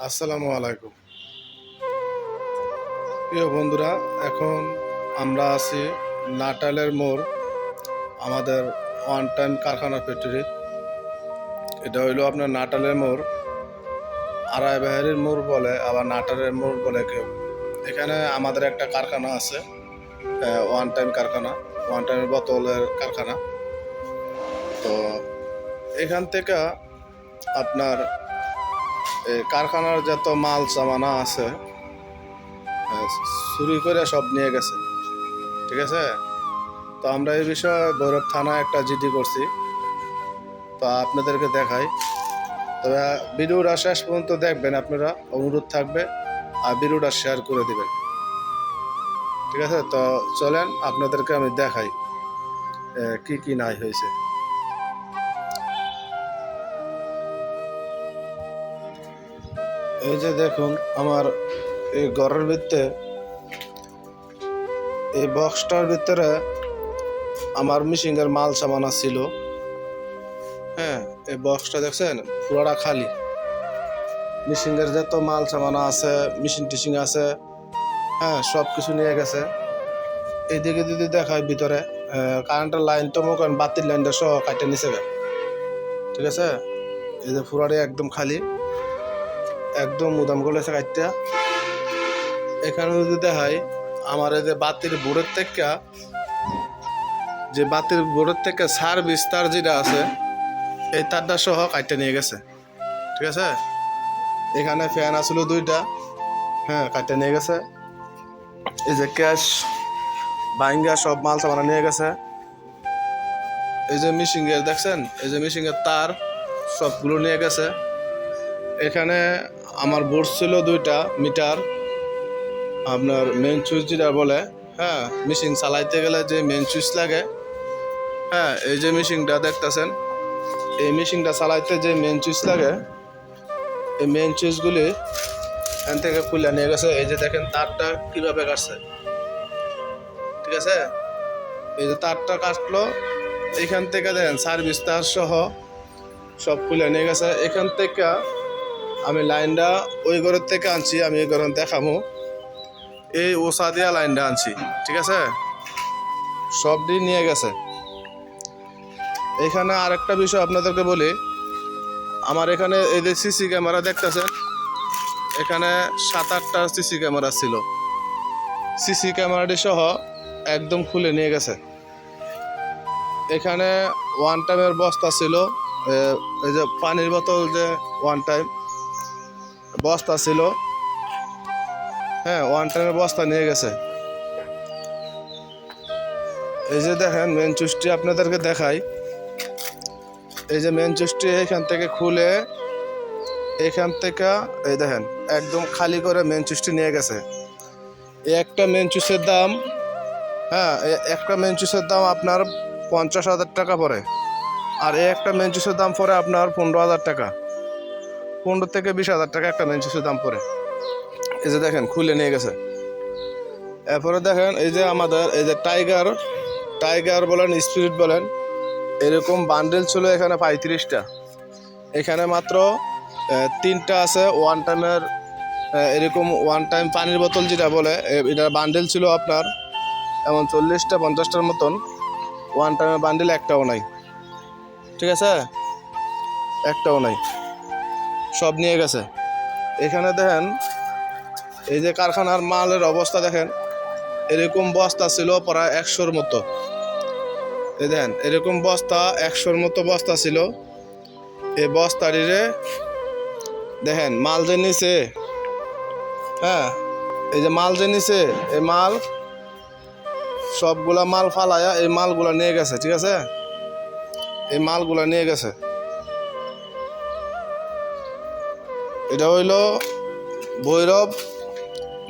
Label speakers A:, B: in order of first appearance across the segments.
A: আসসালামু আলাইকুম প্রিয় বন্ধুরা। এখন আমরা আছি নাটালের মোড়, আমাদের ওয়ান টাইম কারখানা ফ্যাক্টরি। এটা হইলো আপনার নাটালের মোড়, আড়াই বাহারির মোড় বলে, আবার নাটালের মোড় বলে কেউ। এখানে আমাদের একটা কারখানা আছে, ওয়ান টাইম কারখানা, ওয়ান টাইমের বোতলের কারখানা। তো এখান থেকে আপনার কারখানার যত মাল সামানা আছে চুরি করে সব নিয়ে গেছে, ঠিক আছে। তো আমরা এই বিষয়ে ভৈরব থানায় একটা জিডি করছি, তো আপনাদেরকে দেখাই। তবে ভিডিওটা শেষ পর্যন্ত দেখবেন, আপনারা অনুরোধ থাকবে, আর ভিডিওটা শেয়ার করে দিবেন, ঠিক আছে। তো চলেন আপনাদেরকে আমি দেখাই কি কি নাই হয়েছে। এই যে দেখুন, আমার এই ঘরের ভিতরে, এই বক্সটার ভিতরে আমার মিশিংয়ের মাল সামানা ছিল। হ্যাঁ, এই বক্সটা দেখছেন পুরোটা খালি। মিশিংয়ের যত মাল সামানা আছে, মেশিন টিশিং আছে, হ্যাঁ সব কিছু নিয়ে গেছে। এইদিকে যদি দেখায় ভিতরে কারেন্টের লাইন তো মনে করেন বাতির লাইনটা সহ কাটে নিচে, ঠিক আছে। এই যে পুরাটি একদম খালি, একদম মুদাম গলেছে কাটটা। এখানে যদি দেখায় আমার এই যে বাতির বোর্ডের থেকে সার বিস্তার যেটা আছে, এই তারটা সহ কাটতে নিয়ে গেছে, ঠিক আছে। এখানে ফ্যান আসলো দুইটা, হ্যাঁ কাটতে নিয়ে গেছে। এই যে ক্যাশ বাইঙ্গা সব মাল সামানা নিয়ে গেছে। এই যে মিশিংয়ের দেখছেন, এই যে মিশিংয়ের তার সবগুলো নিয়ে গেছে। এখানে আমার বোর্ড ছিল দুইটা মিটার, আপনার মেন সুইচ যেটা বলে, হ্যাঁ মেশিন চালাইতে গেলে যে মেন সুইচ লাগে, হ্যাঁ এই যে মেশিনটা দেখতেছেন, এই মেশিনটা চালাইতে যে মেন সুইচ লাগে, এই মেন সুইচগুলি এখান থেকে খুলে নিয়ে গেছে। এই যে দেখেন তারটা কিভাবে কাটছে, ঠিক আছে। এই যে তারটা কাটলো, এখান থেকে দেখেন সার্ভিস তার সহ সব খুলে নিয়ে গেছে। এখান থেকে আমি লাইনটা ওই ঘরের থেকে আনছি, আমি এই ঘরে দেখাবো। এই ওষা দিয়া লাইনটা আনছি, ঠিক আছে। সব দিয়ে নিয়ে গেছে। এখানে আরেকটা বিষয় আপনাদেরকে বলি, আমার এখানে এই যে সিসি ক্যামেরা দেখতেছেন, এখানে 7-8টা সিসি ক্যামেরা ছিল। সিসি ক্যামেরাটি সহ একদম খুলে নিয়ে গেছে। এখানে ওয়ান টাইমের বস্তা ছিল, এই যে পানির বোতল যে ওয়ান টাইম বস্তা ছিল, হ্যাঁ ওয়ান টাইমের বস্তা নিয়ে গেছে। এই যে দেখেন মেন সুইচটি আপনাদেরকে দেখাই। এই যে মেন সুইচটি এখান থেকে খুলে, এখান থেকে এই দেখেন একদম খালি করে মেন সুইচটি নিয়ে গেছে। এই একটা মেন সুইচের দাম, হ্যাঁ একটা মেন সুইচের দাম আপনার 50,000 টাকা পড়ে। আর এই একটা মেন সুইচের দাম পড়ে আপনার 15,000 টাকা, 15 থেকে 20,000 টাকা একটা মেন সুইচের দাম পড়ে। এই যে দেখেন খুলে নিয়ে গেছে। এরপরে দেখেন এই যে আমাদের এই যে টাইগার বলেন, স্পিরিট বলেন, এরকম বান্ডেল ছিল এখানে 35টা। এখানে মাত্র 3টা আছে ওয়ান টাইমের, এরকম ওয়ান টাইম পানির বোতল যেটা বলে, এটার বান্ডেল ছিল আপনার এমন 40টা 50টার মতন। ওয়ান টাইমের বান্ডেল একটাও নাই, ঠিক আছে, একটাও নাই, সব নিয়ে গেছে। এখানে দেখেন এই যে কারখানার মালের অবস্থা দেখেন, এরকম বস্তা ছিল প্রায় 100-র মতো। এই দেখেন এরকম বস্তা 100-র মতো বস্তা ছিল। এই বস্তাটিরে দেখেন মাল যে নিছে, হ্যাঁ এই যে মাল যে নিছে, এই মাল সবগুলা মাল ফালায়া এই মালগুলা নিয়ে গেছে, ঠিক আছে। এই মালগুলা নিয়ে গেছে। এটা হইল ভৈরব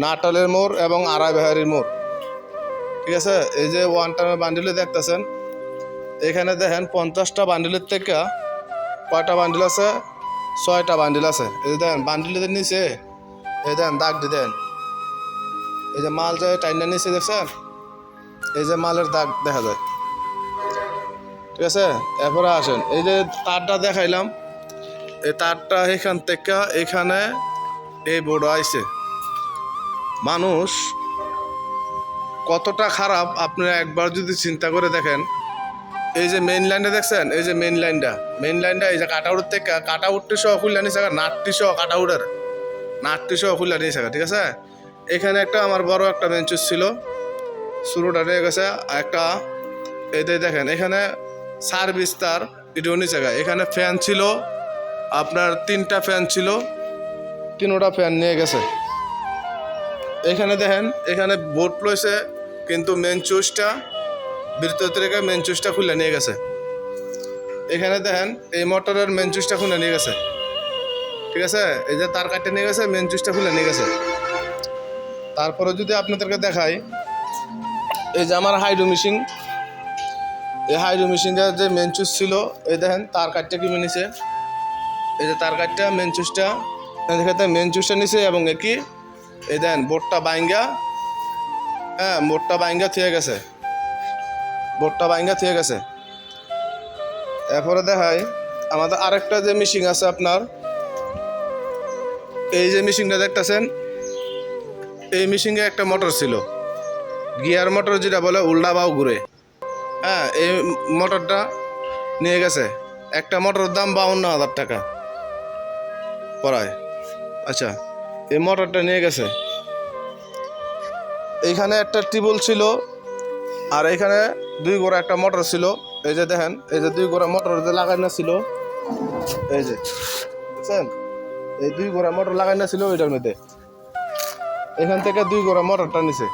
A: নাটালের মোড় এবং আড়াই বাহারির মোড়, ঠিক আছে। এই যে ওয়ান টাইমের বান্ডিলে দেখতেছেন, এখানে দেখেন 50টা বান্ডিলের থেকে কয়টা বান্ডিল আছে, 6টা বান্ডিল আছে। এই যে দেখেন বান্ডিলের নিচে এই দেখেন দাগ দিয়ে দেন, এই যে মাল যায় টাইনা নিচে দেখছেন, এই যে মালের দাগ দেখা যায়, ঠিক আছে। এরপরে আসেন এই যে তারটা দেখাইলাম, এই তারটা এখান থেকে এখানে এই বোর্ড আইছে। মানুষ কতটা খারাপ আপনারা একবার যদি চিন্তা করে দেখেন। এই যে মেইন লাইনটা দেখছেন, এই যে মেইন লাইনটা এই যে কাটাউট থেকে কাটাউটটি সহ খুললে নিয়েছে, নাটটি সহ কাটাউটের নাটটি সহ খুললে নিয়েছে, ঠিক আছে। এখানে একটা আমার বড় একটা বেঞ্চুস ছিল, শুরুটা নিয়ে গেছে একটা। এটাই দেখেন এখানে সার্ভিস তার এটাও নিচে গা। এখানে ফ্যান ছিল আপনার 3টা ফ্যান ছিল, 3টা ফ্যান নিয়ে গেছে। এখানে দেখেন এখানে বোর্ড লইছে, কিন্তু মেন চুইচটা ভিতর থেকে মেন চুইচটা খুলে নিয়ে গেছে। এখানে দেখেন এই মোটরের মেন চুইচটা খুলে নিয়ে গেছে, ঠিক আছে। এই যে তার কাটতে নিয়ে গেছে, মেন চুইচটা খুলে নিয়ে গেছে। তারপরে যদি আপনাদেরকে দেখাই, এই যে আমার হাইড্রো মেশিন, এই হাইড্রো মেশিনটার যে মেন চুইচ ছিল, এই দেখেন তার কাটটা কি নিছে। এই যে তার কাটটা মেন চুইচটা দেখেন, মেন চুইচটা নিছে এবং কি এই দেখেন বোর্ডটা বাইঙ্গা, হ্যাঁ বোর্ডটা বাইঙ্গা থিয়ে গেছে, বোর্ডটা বাইঙ্গা থিয়ে গেছে। এরপরে দেখাই আমাদের আরেকটা যে মেশিন আছে আপনার, এই যে মেশিনটা দেখতেছেন, এই মেশিনে একটা মোটর ছিল, গিয়ার মোটর যেটা বলে, উল্টা বাউ ঘুরে। হ্যাঁ এই মোটরটা নিয়ে গেছে। একটা মোটরের দাম 52,000 টাকা পড়ায়। আচ্ছা, এই মোটরটা নিয়ে গেছে। এইখানে একটা টিউবওয়েল ছিল, আর এখানে 2 গোড়া একটা মোটর ছিল। এই যে দেখেন, এই যে 2 গোড়া মোটর যে লাগানো ছিল, এই যে বুঝছেন, এই 2 গোড়া মোটর লাগানো ছিল ওইটার মধ্যে। এখান থেকে 2 গোড়া মোটরটা নিছে।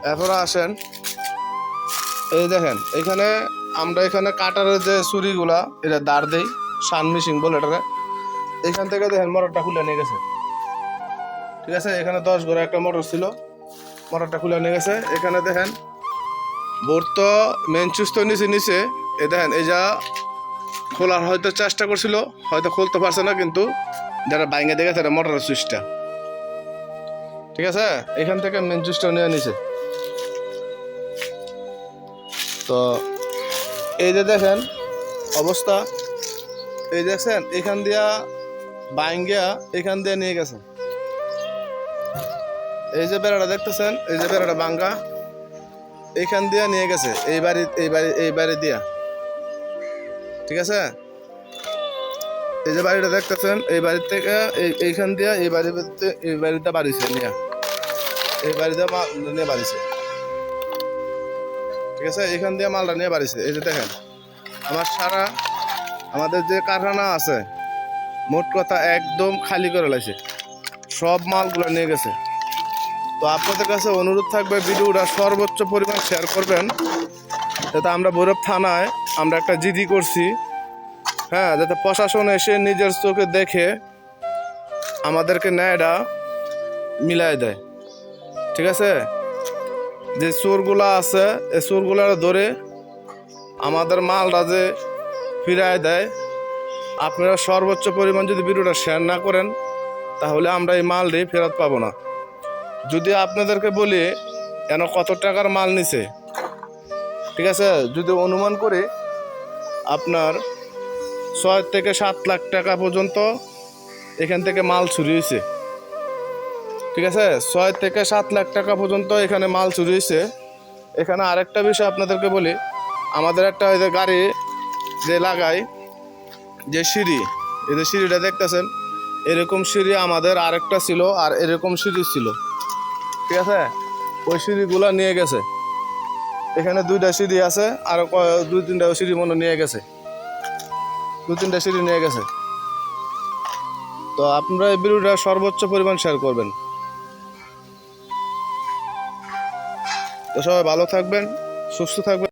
A: এরপরে আসেন, এই দেখেন এখানে আমরা এখানে কাটারের যে ছুরিগুলা এটা দাঁড় দেই, সান মেশিন বলে এটাকে। এখান থেকে দেখেন মোটরটা খুলে নিয়ে গেছে, ঠিক আছে। এখানে 10 গোড়া একটা মোটর ছিল, মোটরটা খুলে নিয়ে গেছে। এখানে দেখেন বোর্ড তো মেন সুইচ তো নিচে এই দেখেন, এই যা খোলার হয়তো চেষ্টা করছিল, হয়তো খুলতে পারছে না, কিন্তু যারা বাইঙ্গা দেখেছে এটা মোটরের সুইচটা, ঠিক আছে। এখান থেকে মেন সুইচটা নিয়ে নিছে। তো এই যে দেখেন অবস্থা, এই দেখছেন এখান দিয়া বাইঙ্গা এখান দিয়ে নিয়ে গেছে। এই যে বেড়াটা দেখতেছেন, এই যে বেড়াটা ভাঙ্গা, এইখান দিয়ে নিয়ে গেছে, এই বাড়ি দিয়া, ঠিক আছে। এই যে বাড়িটা দেখতেছেন, এই বাড়ির থেকে এইখান দিয়া এই বাড়িতে বাড়িছে নিয়ে, এই বাড়িতে মাল নিয়ে বাড়িছে, ঠিক আছে। এখান দিয়ে মালটা নিয়ে বাড়িছে। এই যে দেখেন আমাদের যে কারখানা আছে, মোট কথা একদম খালি করে লাইছে, সব মালগুলো নিয়ে গেছে। তো আপনাদের কাছে অনুরোধ থাকবে ভিডিওটা সর্বোচ্চ পরিমাণ শেয়ার করবেন, যাতে আমরা ভৈরব থানায় আমরা একটা জিডি করছি, হ্যাঁ, যাতে প্রশাসন এসে নিজের চোখে দেখে আমাদেরকে ন্যায়টা মিলাই দেয়, ঠিক আছে। যে চোরগুলা আছে এই চোরগুলার ধরে আমাদের মালটা যে ফিরায় দেয়। আপনারা সর্বোচ্চ পরিমাণ যদি ভিডিওটা শেয়ার না করেন, তাহলে আমরা এই মালটি ফেরত পাবো না। যদি আপনাদেরকে বলি কেন কত টাকার মাল নিছে, ঠিক আছে, যদি অনুমান করে আপনার 6 থেকে 7 লাখ টাকা পর্যন্ত এখান থেকে মাল চুরি হয়েছে, ঠিক আছে। 6 থেকে 7 লাখ টাকা পর্যন্ত এখানে মাল চুরি হয়েছে। এখানে আরেকটা বিষয় আপনাদেরকে বলি, আমাদের একটা ওই যে গাড়ি যে লাগাই যে সিঁড়ি, এই যে সিঁড়িটা দেখতেছেন, এরকম সিঁড়ি আমাদের আরেকটা ছিল, আর এরকম সিঁড়ি ছিল, ঠিক আছে। ওই সিঁড়িগুলো নিয়ে গেছে। এখানে 2টা সিঁড়ি আছে, আর 2-3টা সিঁড়ি মনে নিয়ে গেছে, 2-3টা সিঁড়ি নিয়ে গেছে। তো আপনারা এই ভিডিওটা সর্বোচ্চ পরিমাণ শেয়ার করবেন। তো সবাই ভালো থাকবেন, সুস্থ থাকবেন।